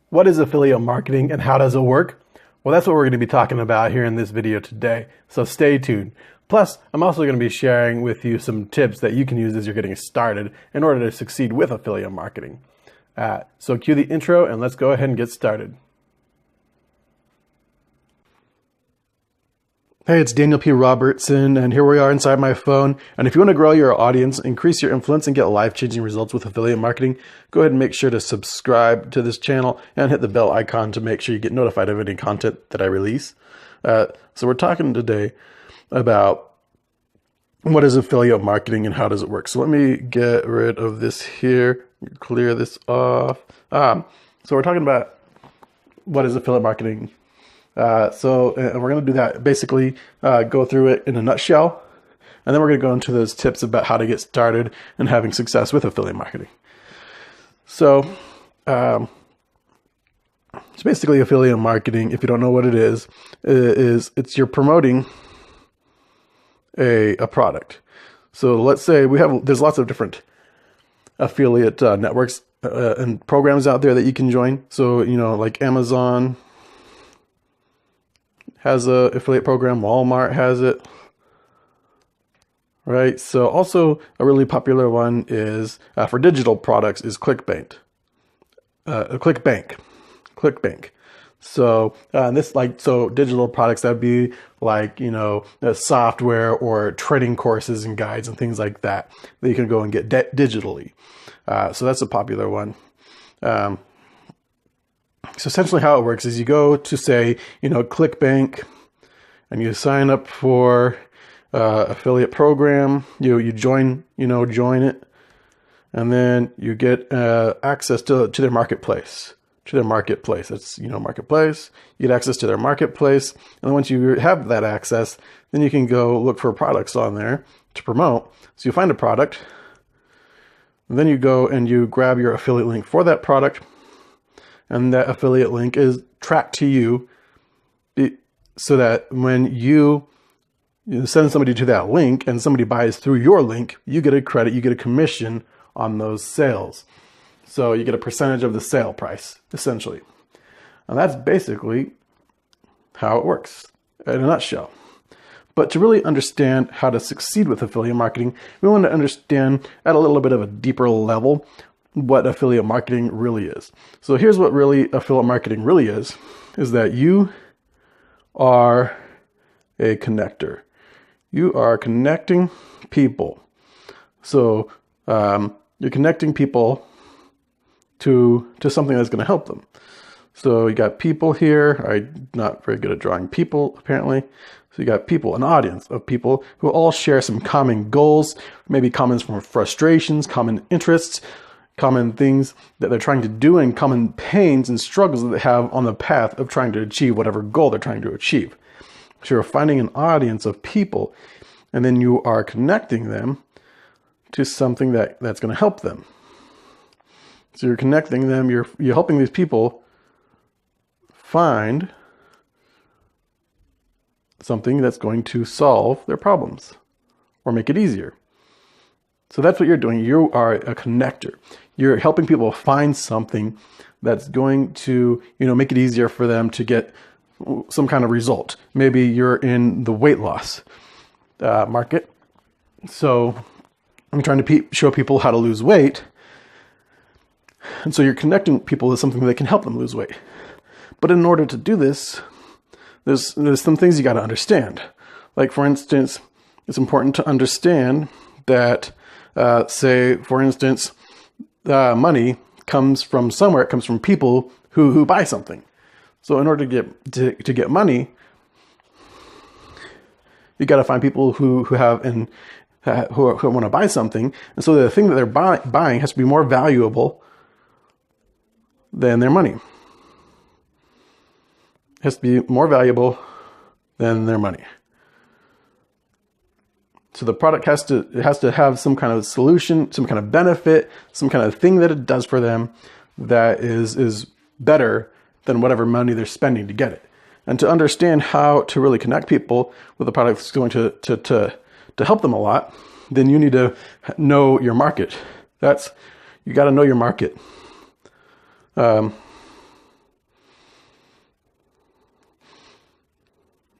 What is affiliate marketing and how does it work? Well, that's what we're going to be talking about here in this video today. So stay tuned. Plus, I'm also going to be sharing with you some tips that you can use as you're getting started in order to succeed with affiliate marketing. So cue the intro and let's go ahead and get started. Hey, it's Daniel P. Robertson, and here we are inside my phone. And if you want to grow your audience, increase your influence, and get life-changing results with affiliate marketing, go ahead and make sure to subscribe to this channel and hit the bell icon to make sure you get notified of any content that I release. So we're talking today about what is affiliate marketing and how does it work. So let me get rid of this here, clear this off. So we're talking about what is affiliate marketing. And we're going to do that, basically go through it in a nutshell, and then we're going to go into those tips about how to get started and having success with affiliate marketing. So it's basically affiliate marketing. If you don't know what it is it's you're promoting a product. So let's say there's lots of different affiliate networks and programs out there that you can join. So, like Amazon has a affiliate program, Walmart has it, right? So also a really popular one is for digital products is ClickBank. So so digital products, that'd be like software or training courses and guides and things like that you can go and get digitally. So that's a popular one. So essentially how it works is you go to say, ClickBank, and you sign up for affiliate program, you join it, and then you get access to their marketplace, That's, marketplace, you get access to their marketplace. And then once you have that access, then you can go look for products on there to promote. So you find a product, and then you go and you grab your affiliate link for that product. And that affiliate link is tracked to you so that when you send somebody to that link and somebody buys through your link, you get a credit, you get a commission on those sales. So you get a percentage of the sale price, essentially. And that's basically how it works in a nutshell. But to really understand how to succeed with affiliate marketing, we want to understand at a little bit of a deeper level what affiliate marketing really is. So here's what really affiliate marketing really is that you are a connector. You are connecting people. So you're connecting people to something that's going to help them. So you got people here. I'm not very good at drawing people, apparently. So you got people, an audience of people who all share some common goals, maybe common frustrations, common interests, common things that they're trying to do, and common pains and struggles that they have on the path of trying to achieve whatever goal they're trying to achieve. So you're finding an audience of people, and then you are connecting them to something that's going to help them. So you're connecting them, you're helping these people find something that's going to solve their problems or make it easier. So that's what you're doing. You are a connector. You're helping people find something that's going to, make it easier for them to get some kind of result. Maybe you're in the weight loss market. So I'm trying to show people how to lose weight. And so you're connecting people with something that can help them lose weight. But in order to do this, there's some things you got to understand. Like, for instance, it's important to understand that say, for instance, money comes from somewhere. It comes from people who buy something. So in order to get money, you got to find people who want to buy something. And so the thing that they're buying has to be more valuable than their money. It has to be more valuable than their money. So the product has to have some kind of solution, some kind of benefit, some kind of thing that it does for them that is better than whatever money they're spending to get it. And to understand how to really connect people with a product that's going to help them a lot, then you need to know your market. You got to know your market.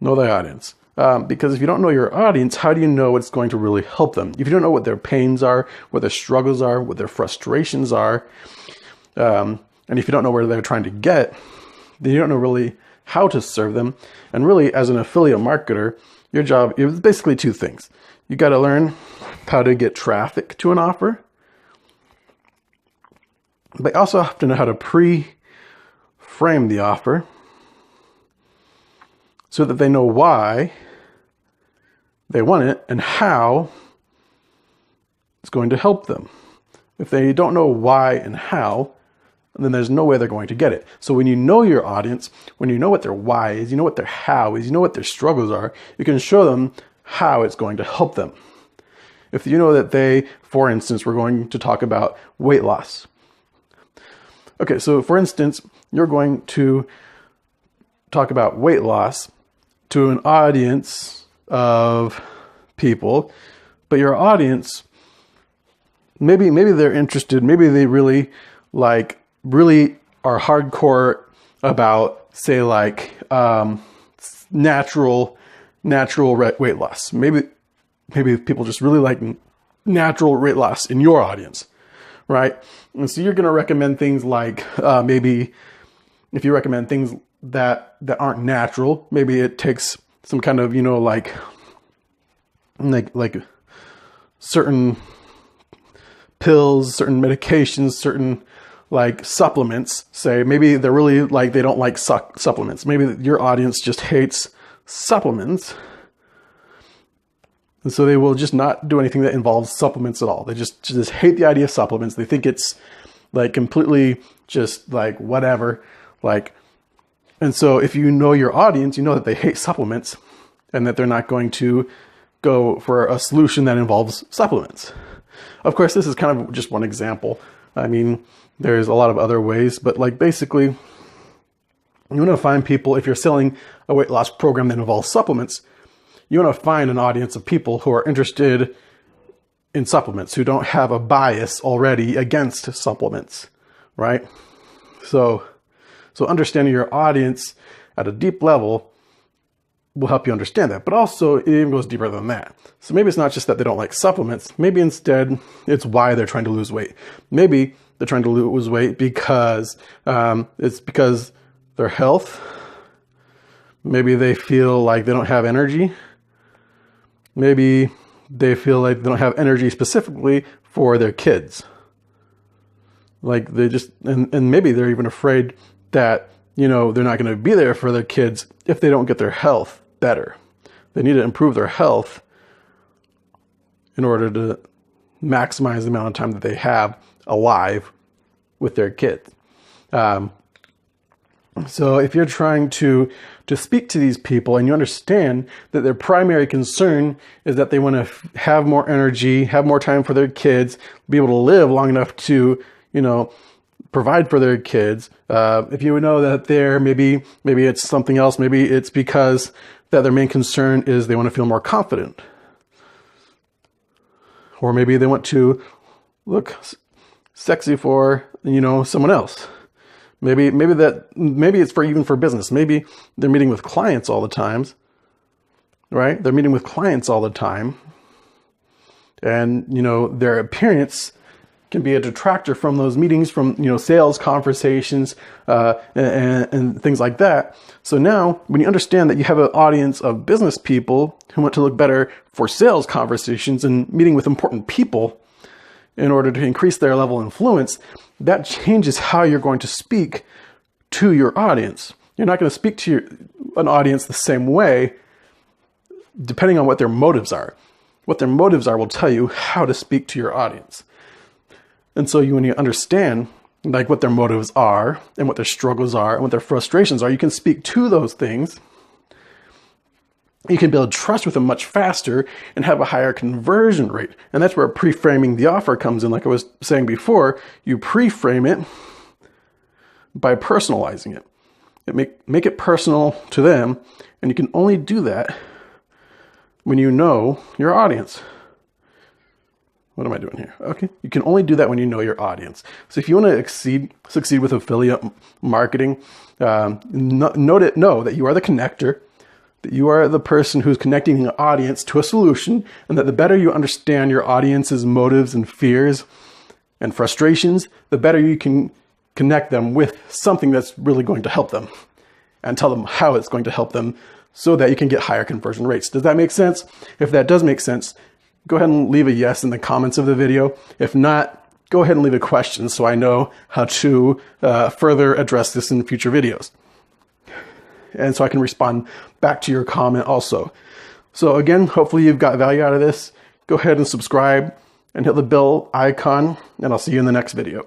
Know thy audience. Because if you don't know your audience, how do you know what's going to really help them? If you don't know what their pains are, what their struggles are, what their frustrations are, and if you don't know where they're trying to get, then you don't know really how to serve them. And really, as an affiliate marketer, your job is basically two things. You got to learn how to get traffic to an offer, but you also have to know how to pre-frame the offer so that they know why they want it and how it's going to help them. If they don't know why and how, then there's no way they're going to get it. So when you know your audience, when you know what their why is, you know what their how is, you know what their struggles are, you can show them how it's going to help them. If you know that they, for instance, we're going to talk about weight loss. Okay, so for instance, you're going to talk about weight loss to an audience of people, but your audience, maybe they're interested, maybe they really are hardcore about, say, like natural weight loss. Maybe people just really like natural weight loss in your audience, right? And so you're going to recommend things like maybe if you recommend things that aren't natural, maybe it takes some kind of, like certain pills, certain medications, certain like supplements. Say maybe they're really like, they don't like supplements. Maybe your audience just hates supplements. And so they will just not do anything that involves supplements at all. They just hate the idea of supplements. They think it's like completely just like whatever. And so if you know your audience, you know that they hate supplements and that they're not going to go for a solution that involves supplements. Of course, this is kind of just one example. I mean, there's a lot of other ways, but like basically, you want to find people, if you're selling a weight loss program that involves supplements, you want to find an audience of people who are interested in supplements, who don't have a bias already against supplements, right? So understanding your audience at a deep level will help you understand that. But also, it even goes deeper than that. So maybe it's not just that they don't like supplements. Maybe instead, it's why they're trying to lose weight. Maybe they're trying to lose weight because it's because their health. Maybe they feel like they don't have energy. Maybe they feel like they don't have energy specifically for their kids. Like they just, and maybe they're even afraid that, they're not going to be there for their kids if they don't get their health better. They need to improve their health in order to maximize the amount of time that they have alive with their kids. So if you're trying to speak to these people and you understand that their primary concern is that they want to have more energy, have more time for their kids, be able to live long enough to, provide for their kids. If you know that they're maybe it's something else, maybe it's because that their main concern is they want to feel more confident. Or maybe they want to look sexy for, someone else. Maybe it's even for business. Maybe they're meeting with clients all the time, right? They're meeting with clients all the time. And, their appearance can be a detractor from those meetings, from, sales conversations, and things like that. So now when you understand that you have an audience of business people who want to look better for sales conversations and meeting with important people in order to increase their level of influence, that changes how you're going to speak to your audience. You're not going to speak to an audience the same way, depending on what their motives are. What their motives are will tell you how to speak to your audience. And so when you understand like what their motives are and what their struggles are and what their frustrations are, you can speak to those things. You can build trust with them much faster and have a higher conversion rate. And that's where pre-framing the offer comes in. Like I was saying before, you pre-frame it by personalizing it. Make it personal to them. And you can only do that when you know your audience. What am I doing here? Okay. You can only do that when you know your audience. So if you want to succeed with affiliate marketing, know that you are the connector. that you are the person who's connecting the audience to a solution, and that the better you understand your audience's motives and fears and frustrations, the better you can connect them with something that's really going to help them and tell them how it's going to help them so that you can get higher conversion rates. Does that make sense? If that does make sense, go ahead and leave a yes in the comments of the video. If not, go ahead and leave a question so I know how to further address this in future videos. And so I can respond back to your comment also. So again, hopefully you've got value out of this. Go ahead and subscribe and hit the bell icon, and I'll see you in the next video.